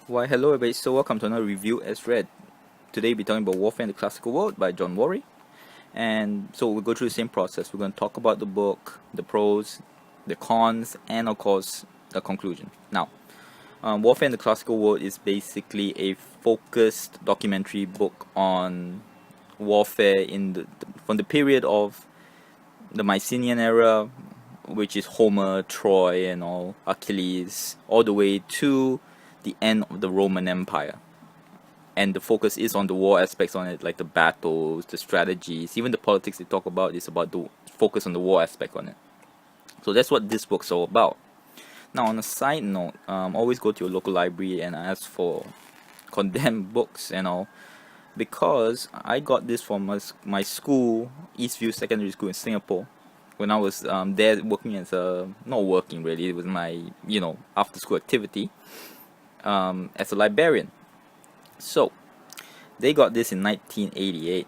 Why, hello everybody, so welcome to another review as read. Today we'll be talking about Warfare in the Classical World by John Warry. And so we'll go through the same process. We're going to talk about the book, the pros, the cons, and of course, the conclusion. Now, Warfare in the Classical World is basically a focused documentary book on warfare from the period of the Mycenaean era, which is Homer, Troy, and all, Achilles, all the way to the end of the Roman Empire. And the focus is on the war aspects on it, like the battles, the strategies, even the politics they talk about is about the focus on the war aspect on it. So that's what this book's all about. Now, on a side note, always go to your local library and ask for condemned books and all, because I got this from my school, Eastview Secondary School in Singapore, when I was there working as not working really, it was my, after school activity, as a librarian. So, they got this in 1988.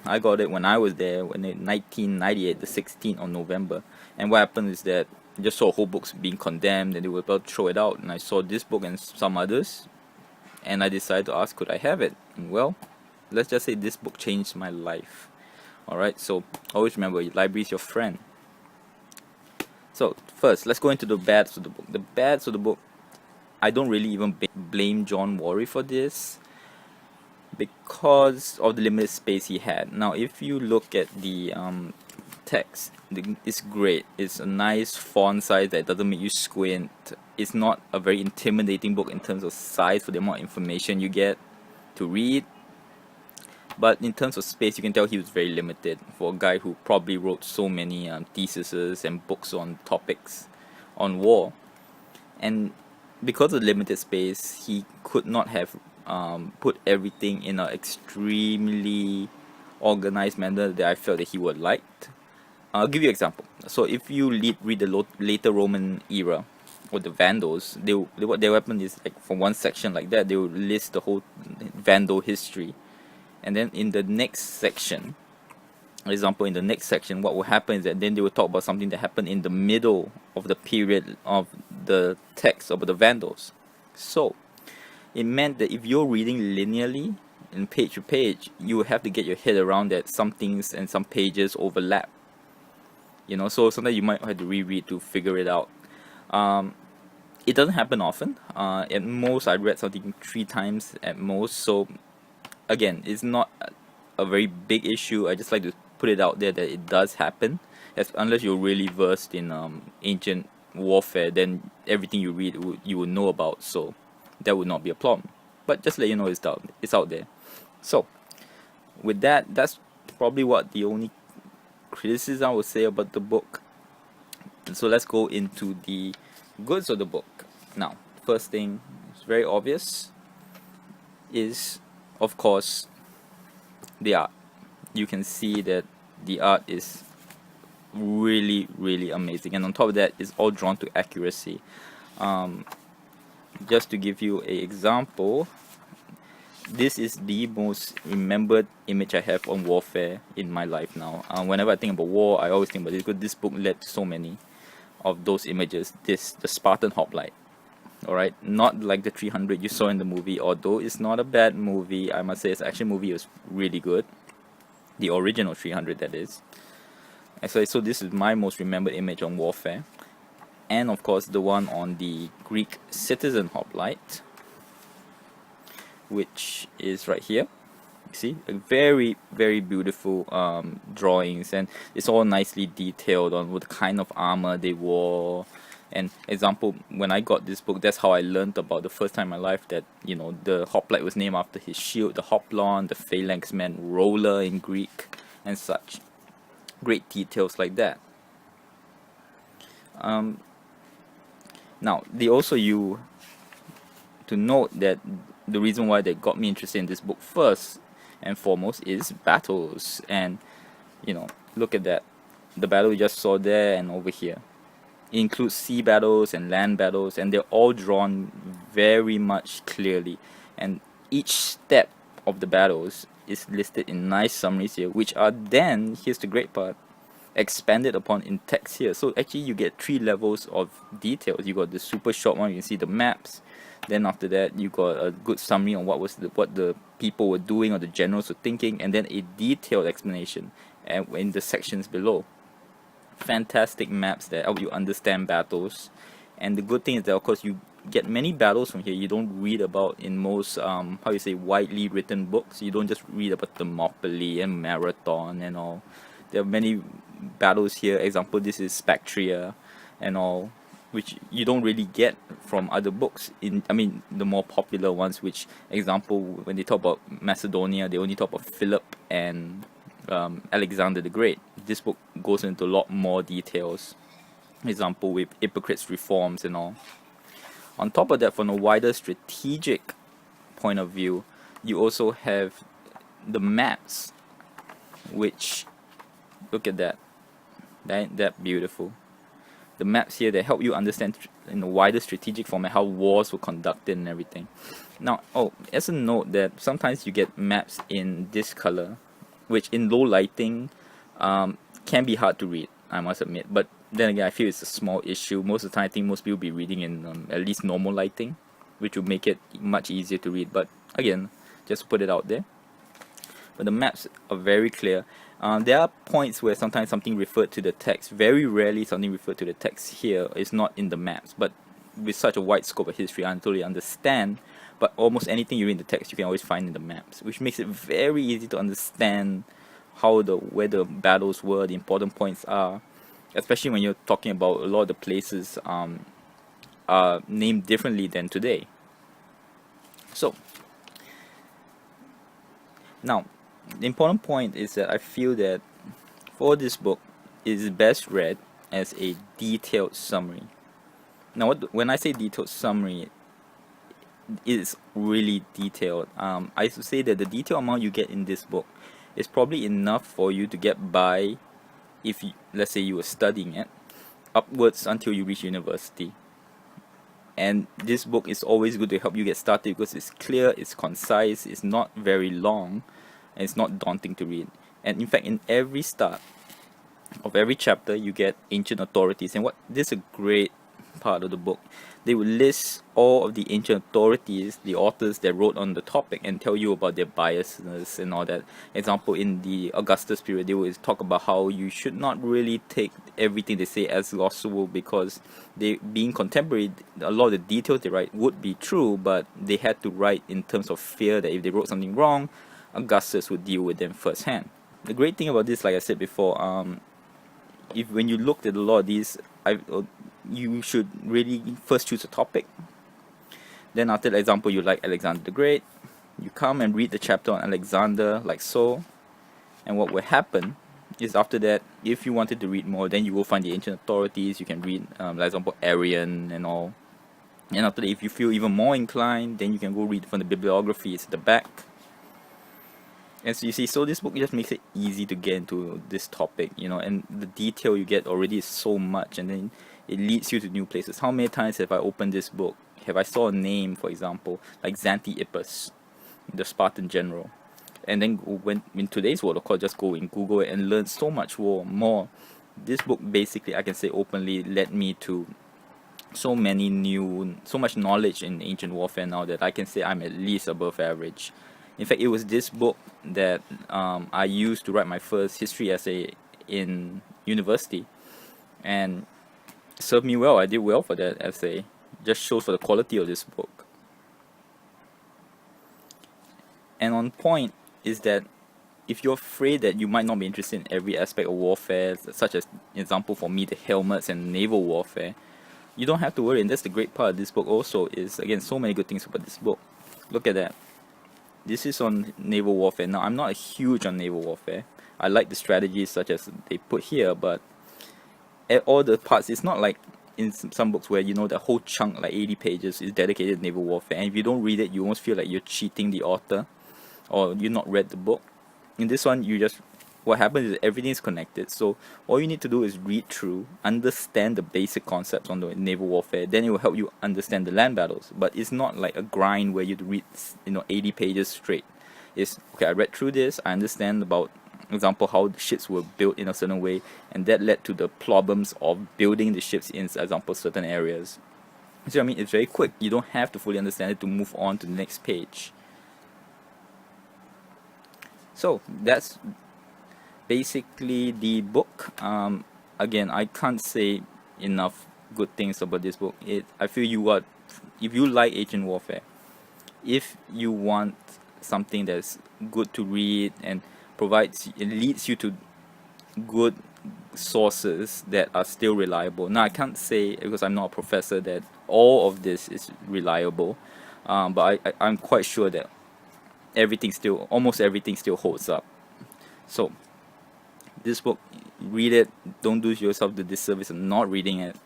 I got it when I was there, in 1998, the 16th of November. And what happened is that I just saw whole books being condemned and they were about to throw it out. And I saw this book and some others. And I decided to ask, could I have it? And well, let's just say this book changed my life. Alright, so always remember, your library is your friend. So, first, let's go into the bads of the book. The bads of the book, I don't really even blame John Warry for this because of the limited space he had. Now, if you look at the text, it's great. It's a nice font size that doesn't make you squint. It's not a very intimidating book in terms of size for the amount of information you get to read. But in terms of space, you can tell he was very limited for a guy who probably wrote so many theses and books on topics on war. And because of limited space, he could not have put everything in an extremely organized manner that I felt that he would liked. I'll give you an example. So if you read the later Roman era, or the Vandals, what their weapon is, like from one section like that, they will list the whole Vandal history. And then in the next section, for example, in the next section, what will happen is that then they will talk about something that happened in the middle of the period of the text of the Vandals. So, it meant that if you're reading linearly, in page to page, you will have to get your head around that some things and some pages overlap. So sometimes you might have to reread to figure it out. It doesn't happen often. At most, I read something 3 times at most. So, again, it's not a very big issue. I just like to put it out there that it does happen, unless you're really versed in ancient warfare, then everything you read you will know about, so that would not be a problem. But just let you know it's out there. So with that, that's probably what the only criticism I would say about the book. So let's go into the goods of the book. Now, first thing, it's very obvious, is of course the art. You can see that the art is really, really amazing, and on top of that, it's all drawn to accuracy. Just to give you an example, this is the most remembered image I have on warfare in my life now. Whenever I think about war, I always think about this, because this book led to so many of those images. The Spartan hoplite. Alright, not like the 300 you saw in the movie, although it's not a bad movie. I must say, its action movie was really good. The original 300, that is. So this is my most remembered image on warfare. And of course, the one on the Greek citizen hoplite, which is right here. You see, a very, very beautiful drawings, and it's all nicely detailed on what kind of armor they wore. And example, when I got this book, that's how I learned about the first time in my life that, the hoplite was named after his shield, the hoplon, the phalanx meant roller in Greek, and such. Great details like that. Now, they also to note that the reason why they got me interested in this book first and foremost is battles. And, look at that. The battle we just saw there and over here. It includes sea battles and land battles, and they're all drawn very much clearly. And each step of the battles is listed in nice summaries here, which are then, here's the great part, expanded upon in text here. So actually you get 3 levels of details. You got the super short one, you can see the maps. Then after that, you got a good summary on what the people were doing or the generals were thinking, and then a detailed explanation and in the sections below. Fantastic maps that help you understand battles. And the good thing is that of course you get many battles from here you don't read about in most how you say widely written books. You don't just read about Thermopylae and Marathon and all. There are many battles here. Example, this is Spectria and all, which you don't really get from other books. I mean, the more popular ones, which, example, when they talk about Macedonia, they only talk about Philip and Alexander the Great. This book goes into a lot more details. Example, with Hippocrates' reforms and all. On top of that, from a wider strategic point of view, you also have the maps, which, look at that, that beautiful. The maps here that help you understand in a wider strategic format how wars were conducted and everything. Now, as a note that sometimes you get maps in this color, which in low lighting can be hard to read, I must admit. But then again, I feel it's a small issue. Most of the time, I think most people will be reading in at least normal lighting, which will make it much easier to read. But again, just to put it out there. But the maps are very clear. There are points where sometimes something referred to the text. Very rarely something referred to the text here is not in the maps. But with such a wide scope of history, I totally understand. But almost anything you read in the text, you can always find in the maps, which makes it very easy to understand where the battles were, the important points are. Especially when you're talking about a lot of the places are named differently than today. So, now, the important point is that I feel that for this book, it is best read as a detailed summary. Now, when I say detailed summary, it is really detailed. I should say that the detail amount you get in this book is probably enough for you to get by if you, let's say you were studying it, upwards until you reach university. And this book is always good to help you get started because it's clear, it's concise, it's not very long, and it's not daunting to read. And in fact, in every start of every chapter, you get ancient authorities. And this is a great part of the book. They will list all of the ancient authorities, the authors that wrote on the topic, and tell you about their biases and all that. Example, in the Augustus period, they will talk about how you should not really take everything they say as gospel because they, being contemporary, a lot of the details they write would be true, but they had to write in terms of fear that if they wrote something wrong, Augustus would deal with them firsthand. The great thing about this, like I said before, when you looked at a lot of these, you should really first choose a topic. Then after the example, you like Alexander the Great, you come and read the chapter on Alexander like so. And what will happen is after that, if you wanted to read more, then you will find the ancient authorities. You can read, for example, Arian and all. And after that, if you feel even more inclined, then you can go read from the bibliography. It's at the back. And so you see, so this book just makes it easy to get into this topic, and the detail you get already is so much, and then it leads you to new places. How many times have I opened this book? Have I saw a name, for example, like Xanthippus, the Spartan general, and then when in today's world, of course, just go in Google it and learn so much more. This book basically, I can say openly, led me to so much knowledge in ancient warfare now that I can say I'm at least above average. In fact, it was this book that I used to write my first history essay in university, and it served me well. I did well for that essay. Just shows for the quality of this book. And on point is that if you're afraid that you might not be interested in every aspect of warfare, such as, example for me, the helmets and naval warfare, you don't have to worry. And that's the great part of this book also, is again so many good things about this book. Look at that. This is on naval warfare. Now, I'm not huge on naval warfare. I like the strategies such as they put here, but at all the parts, it's not like in some books where the whole chunk, like 80 pages, is dedicated to naval warfare. And if you don't read it, you almost feel like you're cheating the author or you've not read the book. In this one, what happens is everything is connected. So all you need to do is read through, understand the basic concepts on the naval warfare. Then it will help you understand the land battles. But it's not like a grind where you read 80 pages straight. It's okay. I read through this. I understand about, example, how the ships were built in a certain way, and that led to the problems of building the ships in, example, certain areas. See what I mean? It's very quick. You don't have to fully understand it to move on to the next page. So that's basically the book. Again, I can't say enough good things about this book. I feel if you like Agent Warfare, if you want something that's good to read and it leads you to good sources that are still reliable. Now I can't say, because I'm not a professor, that all of this is reliable, but I'm quite sure that almost everything still holds up. So this book, read it. Don't do yourself the disservice of not reading it.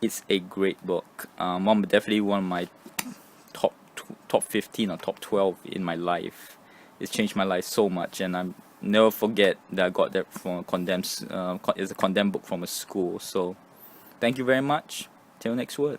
It's a great book. Definitely one of my top 15 or top 12 in my life. It's changed my life so much, and I'm never forget that I got that from it's a condemned book from a school. So thank you very much. Till next word.